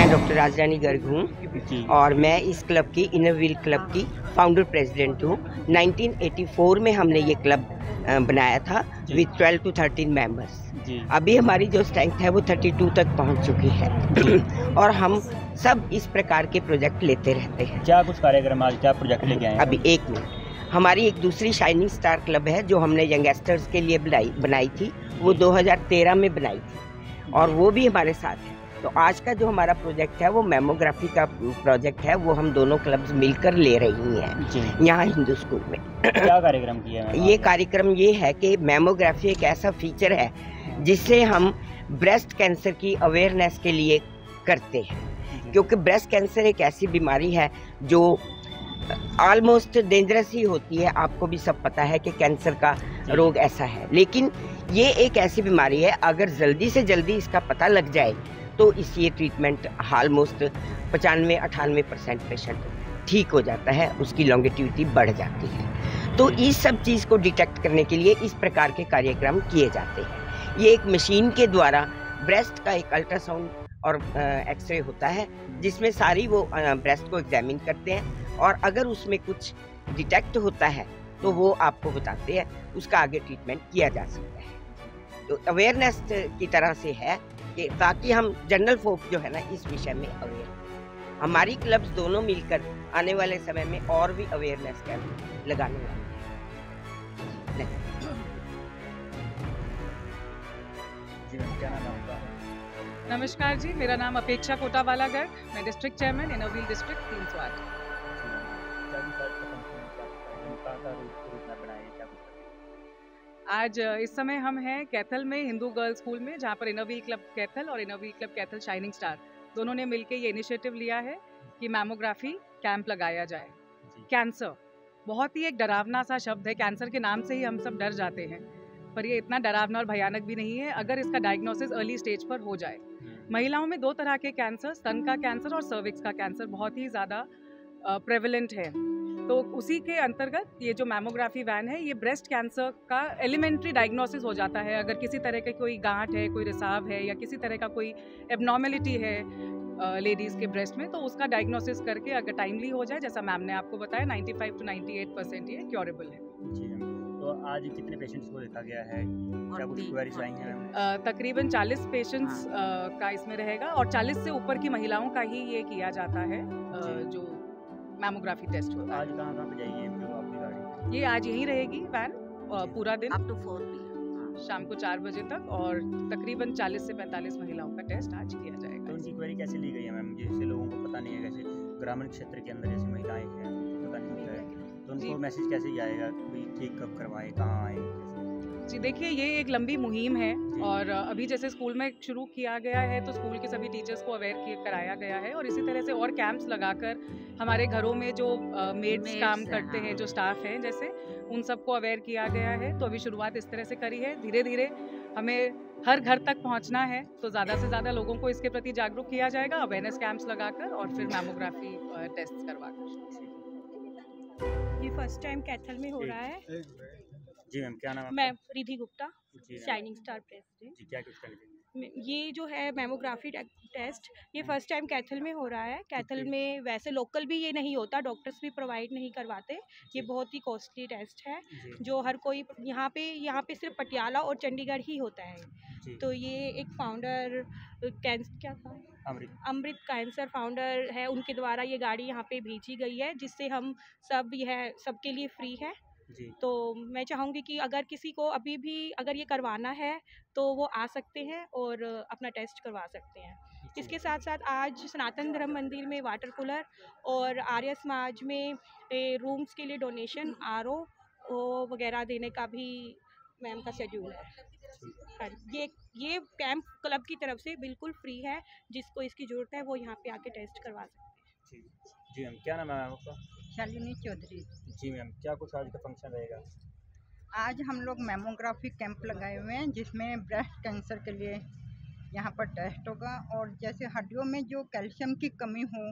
मैं डॉक्टर राजरानी गर्ग हूँ और मैं इस क्लब की इनर व्हील क्लब की फाउंडर प्रेसिडेंट हूँ। 1984 में हमने ये क्लब बनाया था विद 12 to 13 मेंबर्स। अभी हमारी जो स्ट्रेंथ है वो 32 तक पहुँच चुकी है और हम सब इस प्रकार के प्रोजेक्ट लेते रहते हैं। क्या कुछ कार्यक्रम आज क्या प्रोजेक्ट लेके आए हैं? अभी एक मिनट, हमारी एक दूसरी शाइनिंग स्टार क्लब है जो हमने यंगस्टर्स के लिए बनाई थी, वो 2013 में बनाई थी और वो भी हमारे साथ है। तो आज का जो हमारा प्रोजेक्ट है वो मेमोग्राफी का प्रोजेक्ट है, वो हम दोनों क्लब्स मिलकर ले रही हैं यहाँ हिंदू स्कूल में। क्या कार्यक्रम किया है? ये कार्यक्रम ये है कि मेमोग्राफी एक ऐसा फीचर है जिससे हम ब्रेस्ट कैंसर की अवेयरनेस के लिए करते हैं, क्योंकि ब्रेस्ट कैंसर एक ऐसी बीमारी है जो ऑलमोस्ट डेंजरस ही होती है। आपको भी सब पता है कि कैंसर का रोग ऐसा है, लेकिन ये एक ऐसी बीमारी है अगर जल्दी से जल्दी इसका पता लग जाए तो इसकी ट्रीटमेंट ऑलमोस्ट 95-98% पेशेंट ठीक हो जाता है, उसकी लॉन्गेटिविटी बढ़ जाती है। तो इस सब चीज़ को डिटेक्ट करने के लिए इस प्रकार के कार्यक्रम किए जाते हैं। ये एक मशीन के द्वारा ब्रेस्ट का एक अल्ट्रासाउंड और एक्सरे होता है जिसमें सारी वो ब्रेस्ट को एग्जामिन करते हैं और अगर उसमें कुछ डिटेक्ट होता है तो वो आपको बताते हैं, उसका आगे ट्रीटमेंट किया जा सकता है। तो अवेयरनेस की तरह से है कि ताकि हम जनरल फोक जो है ना इस विषय में अवेयर, हमारी क्लब्स दोनों मिलकर आने वाले समय में और भी अवेयरनेस कैंप लगाने वाले हैं। क्या नाम है आपका? नमस्कार जी, मेरा नाम अपेक्षा कोटावाला गर्ग, मैं district chairman inner wheel district 308। आज इस समय हम हैं कैथल में हिंदू गर्ल्स स्कूल में, जहाँ पर इनर व्हील क्लब कैथल और inner wheel club Kaithal shining star दोनों ने मिलकर ये इनिशिएटिव लिया है कि मैमोग्राफी कैंप लगाया जाए। कैंसर बहुत ही एक डरावना सा शब्द है, कैंसर के नाम से ही हम सब डर जाते हैं, पर ये इतना डरावना और भयानक भी नहीं है अगर इसका डायग्नोसिस अर्ली स्टेज पर हो जाए। महिलाओं में दो तरह के कैंसर, स्तन का कैंसर और सर्विक्स का कैंसर बहुत ही ज़्यादा प्रेवलेंट है। तो उसी के अंतर्गत ये जो मैमोग्राफी वैन है, ये ब्रेस्ट कैंसर का एलिमेंट्री डायग्नोसिस हो जाता है। अगर किसी तरह का कोई गांठ है, कोई रिसाव है या किसी तरह का कोई एबनॉर्मेलिटी है लेडीज़ के ब्रेस्ट में, तो उसका डायग्नोसिस करके अगर टाइमली हो जाए, जैसा मैम ने आपको बताया 95 to 98% ये क्योरेबल है। तो आज कितने पेशेंट्स को देखा गया है? क्या कुछ क्वेरीज आई हैं? तकरीबन 40 पेशेंट्स का इसमें रहेगा और 40 से ऊपर की महिलाओं का ही ये किया जाता है जो मैमोग्राफी टेस्ट होता है। आज कहाँ पे जाएगी आपकी गाड़ी? ये आज यहीं रहेगी वैन पूरा दिन अप टू 4 PM शाम को 4 बजे तक और तकरीबन 40 से 45 महिलाओं का टेस्ट आज किया जाएगा। तो उनकी क्वेरी कैसे ली गई है मैम? जैसे लोगों को पता नहीं है, कैसे ग्रामीण क्षेत्र के अंदर जैसे महिलाएं हैं पता नहीं होता है, तो उनको मैसेज कैसे जाएगा कि ठीक कब करवाएं, कहाँ आएँ? जी देखिए, ये एक लंबी मुहिम है और अभी जैसे स्कूल में शुरू किया गया है तो स्कूल के सभी टीचर्स को अवेयर कराया गया है और इसी तरह से और कैंप्स लगाकर हमारे घरों में जो मेड्स काम करते हैं, जो स्टाफ हैं, जैसे उन सबको अवेयर किया गया है। तो अभी शुरुआत इस तरह से करी है, धीरे धीरे हमें हर घर तक पहुंचना है, तो ज़्यादा से ज़्यादा लोगों को इसके प्रति जागरूक किया जाएगा अवेयरनेस कैंप्स लगाकर और फिर मैमोग्राफी टेस्ट करवाकर। ये फर्स्ट टाइम कैथल में हो रहा है। जी मैम, क्या नाम है? मैं Ridhi Gupta, shining star president. जी, क्या कुछ करेंगे? ये जो है मेमोग्राफी टेस्ट, ये फर्स्ट टाइम कैथल में हो रहा है। कैथल में वैसे लोकल भी ये नहीं होता, डॉक्टर्स भी प्रोवाइड नहीं करवाते। ये बहुत ही कॉस्टली टेस्ट है जो हर कोई यहाँ पे सिर्फ पटियाला और चंडीगढ़ ही होता है। तो ये एक फाउंडर क्या था, अमृत कैंसर फाउंडर है, उनके द्वारा ये गाड़ी यहाँ पे भेजी गई है जिससे हम सब यह सबके लिए फ्री है। तो मैं चाहूँगी कि अगर किसी को अभी भी अगर ये करवाना है तो वो आ सकते हैं और अपना टेस्ट करवा सकते हैं। इसके साथ साथ आज सनातन धर्म मंदिर में वाटर कूलर और आर्य समाज में रूम्स के लिए डोनेशन RO वगैरह देने का भी मैम का शेड्यूल है। ये कैंप क्लब की तरफ से बिल्कुल फ्री है, जिसको इसकी ज़रूरत है वो यहाँ पे आके टेस्ट करवा सकते हैं। जी मैम, क्या नाम है आपका? शालिनी चौधरी। जी मैम, क्या कुछ आज का फंक्शन रहेगा? आज हम लोग मेमोग्राफी कैंप लगाए हुए हैं जिसमें ब्रेस्ट कैंसर के लिए यहाँ पर टेस्ट होगा और जैसे हड्डियों में जो कैल्शियम की कमी हो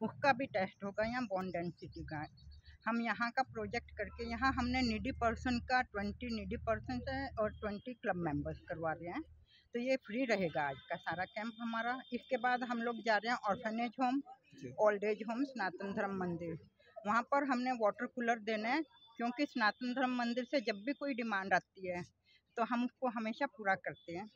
उसका भी टेस्ट होगा, यहाँ बोन डेंसिटी का। हम यहाँ का प्रोजेक्ट करके यहाँ हमने नीडी पर्सन का 20 नीडी पर्सन है और 20 क्लब मेंबर्स करवा रहे हैं। तो ये फ्री रहेगा आज का सारा कैंप हमारा। इसके बाद हम लोग जा रहे हैं orphanage home, old age home, Sanatan Dharma Mandir. वहाँ पर हमने वाटर कूलर देना है, क्योंकि सनातन धर्म मंदिर से जब भी कोई डिमांड आती है तो हम उसको हमेशा पूरा करते हैं।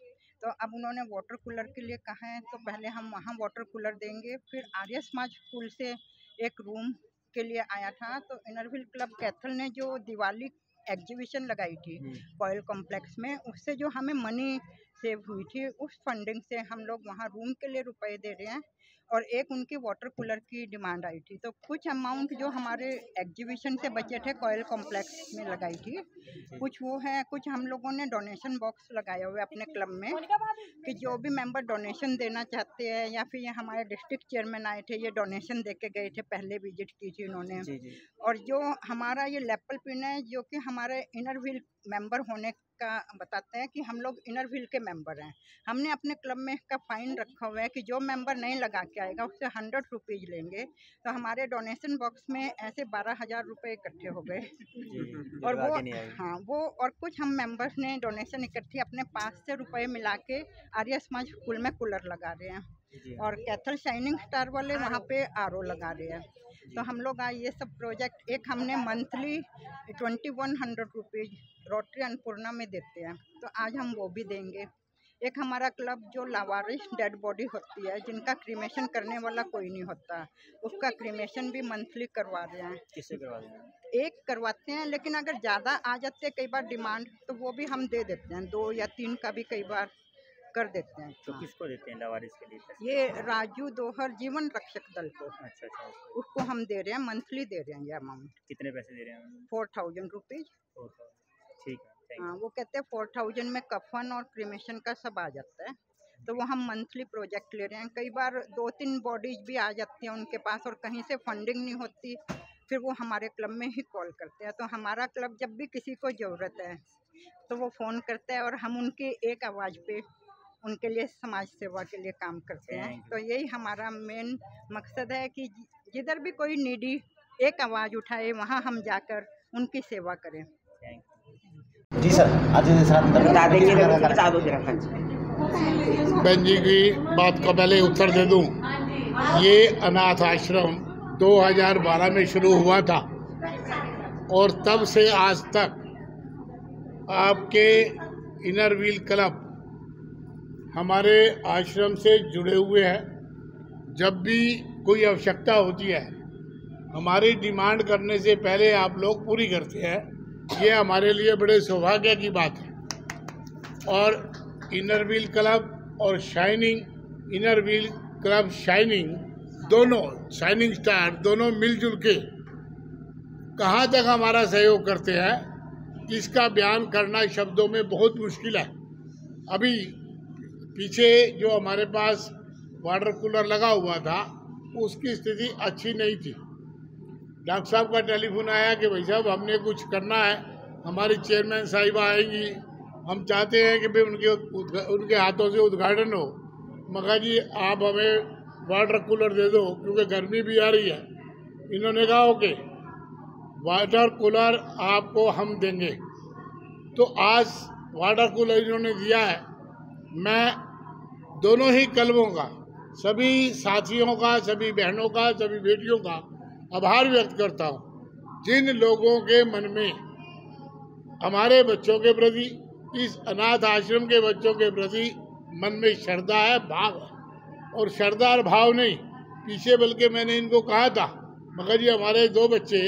तो अब उन्होंने वाटर कूलर के लिए कहा है, तो पहले हम वहाँ वाटर कूलर देंगे। फिर आर्य समाज स्कूल से एक रूम के लिए आया था, तो इनरव्हील क्लब कैथल ने जो दिवाली एग्जीबिशन लगाई थी कॉयल कॉम्प्लेक्स में, उससे जो हमें मनी सेव हुई थी, उस फंडिंग से हम लोग वहाँ रूम के लिए रुपए दे रहे हैं। और एक उनकी वाटर कूलर की डिमांड आई थी, तो कुछ अमाउंट जो हमारे एग्जीबिशन से बचे थे कॉयल कॉम्प्लेक्स में लगाई थी, कुछ वो है। कुछ हम लोगों ने डोनेशन बॉक्स लगाया हुआ है अपने क्लब में, कि जो भी मेंबर डोनेशन देना चाहते हैं, या फिर ये हमारे डिस्ट्रिक्ट चेयरमैन आए थे, ये डोनेशन दे के गए थे, पहले विजिट की थी उन्होंने। और जो हमारा ये लेपल पिन है, जो कि हमारे इनरव्हील मेंबर होने का बताते हैं कि हम लोग इनरव्हील के मेंबर हैं। हमने अपने क्लब में इसका फाइन रखा हुआ है कि जो मेंबर नहीं लगा के आएगा उससे 100 रुपीज़ लेंगे। तो हमारे डोनेशन बॉक्स में ऐसे 12,000 रुपये इकट्ठे हो गए। और वो और कुछ हम मेंबर्स ने डोनेशन इकट्ठी अपने 500 रुपये मिला के आर्य समाज स्कूल में कूलर लगा रहे हैं। और कैथल शाइनिंग स्टार वाले वहाँ पे RO लगा रहे हैं। तो हम लोग आज ये सब प्रोजेक्ट, एक हमने मंथली 2100 रुपीज़ रोटरी अन्नपूर्णा में देते हैं, तो आज हम वो भी देंगे। एक हमारा क्लब जो लावारिस डेड बॉडी होती है, जिनका क्रीमेशन करने वाला कोई नहीं होता, उसका क्रीमेशन भी मंथली करवा रहे हैं। किससे करवा रहे हैं? एक करवाते हैं, लेकिन अगर ज़्यादा आ जाते हैं कई बार डिमांड, तो वो भी हम दे देते हैं, 2 या 3 का भी कई बार कर देते हैं। तो किसको देते हैं लावारिस के लिए पैसे? ये राजू दोहर जीवन रक्षक दल को। अच्छा। उसको हम दे रहे हैं, मंथली दे रहे हैं ये अमाउंट। कितने पैसे दे रहे हैं? 4000 रुपीज़। ठीक है। हाँ, वो कहते हैं 4000 में कफन और क्रीमेशन का सब आ जाता है। तो वो हम मंथली प्रोजेक्ट ले रहे हैं। कई बार 2-3 बॉडीज भी आ जाती हैं उनके पास, और कहीं से फंडिंग नहीं होती, फिर वो हमारे क्लब में ही कॉल करते हैं। तो हमारा क्लब जब भी किसी को ज़रूरत है तो वो फ़ोन करता है, और हम उनकी एक आवाज़ पे उनके लिए समाज सेवा के लिए काम करते हैं। तो यही हमारा मेन मकसद है कि जिधर भी कोई नीडी एक आवाज़ उठाए, वहाँ हम जाकर उनकी सेवा करें। जी सर, आज बता देंगे, बता दो जरा। बहन जी की बात का पहले उत्तर दे दूं। ये अनाथ आश्रम 2012 में शुरू हुआ था, और तब से आज तक आपके इनरव्हील क्लब हमारे आश्रम से जुड़े हुए हैं। जब भी कोई आवश्यकता होती है, हमारी डिमांड करने से पहले आप लोग पूरी करते हैं। ये हमारे लिए बड़े सौभाग्य की बात है। और इनरव्हील क्लब और शाइनिंग, इनरव्हील क्लब शाइनिंग, दोनों शाइनिंग स्टार दोनों मिलजुल के कहाँ तक हमारा सहयोग करते हैं, इसका बयान करना शब्दों में बहुत मुश्किल है। अभी पीछे जो हमारे पास वाटर कूलर लगा हुआ था, उसकी स्थिति अच्छी नहीं थी। डॉक्टर साहब का टेलीफोन आया कि भाई साहब हमने कुछ करना है, हमारी चेयरमैन साहिबा आएंगी, हम चाहते हैं कि भाई उनके हाथों से उद्घाटन हो। मगर जी आप हमें वाटर कूलर दे दो, क्योंकि गर्मी भी आ रही है। इन्होंने कहा ओके, वाटर कूलर आपको हम देंगे। तो आज वाटर कूलर इन्होंने दिया है। मैं दोनों ही क्लबों का, सभी साथियों का, सभी बहनों का, सभी बेटियों का आभार व्यक्त करता हूँ, जिन लोगों के मन में हमारे बच्चों के प्रति, इस अनाथ आश्रम के बच्चों के प्रति मन में श्रद्धा है, भाव है। और श्रद्धा और भाव नहीं पीछे, बल्कि मैंने इनको कहा था, मगर ये हमारे 2 बच्चे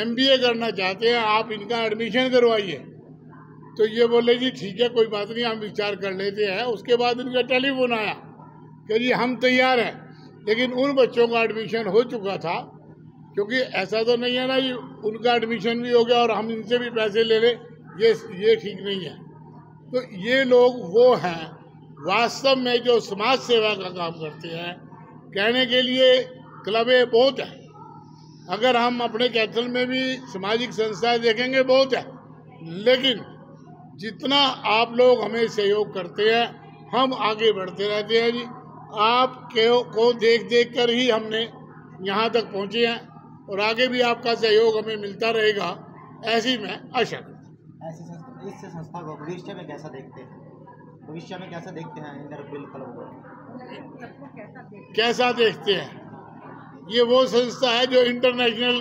MBA करना चाहते हैं, आप इनका एडमिशन करवाइए। तो ये बोले जी ठीक है, कोई बात नहीं, हम विचार कर लेते हैं। उसके बाद इनका टेलीफोन आया कि जी हम तैयार हैं, लेकिन उन बच्चों का एडमिशन हो चुका था। क्योंकि ऐसा तो नहीं है ना कि उनका एडमिशन भी हो गया और हम इनसे भी पैसे ले लें, ये ठीक नहीं है। तो ये लोग वो हैं वास्तव में जो समाज सेवा का काम करते हैं। कहने के लिए क्लबें बहुत हैं, अगर हम अपने कैथल में भी सामाजिक संस्थाएं देखेंगे बहुत है, लेकिन जितना आप लोग हमें सहयोग करते हैं, हम आगे बढ़ते रहते हैं। जी आप को देख कर ही हमने यहाँ तक पहुँचे हैं, और आगे भी आपका सहयोग हमें मिलता रहेगा, ऐसी मैं आशा करता हूँ। इस संस्था को भविष्य में कैसा देखते हैं? भविष्य में कैसा देखते हैं इंद्रप्रिल क्लब को? कैसा देखते हैं? ये वो संस्था है जो इंटरनेशनल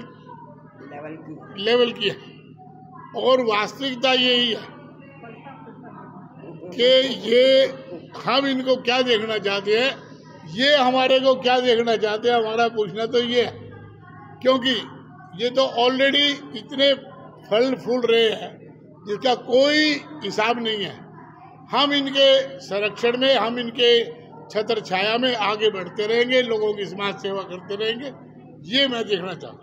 लेवल की है, और वास्तविकता यही है कि ये हम इनको क्या देखना चाहते हैं, ये हमारे को क्या देखना चाहते हैं, हमारा पूछना तो ये है, क्योंकि ये तो ऑलरेडी इतने फल फूल रहे हैं जिसका कोई हिसाब नहीं है। हम इनके संरक्षण में, हम इनके छत्र छाया में आगे बढ़ते रहेंगे, लोगों की समाज सेवा करते रहेंगे, ये मैं देखना चाहता हूँ।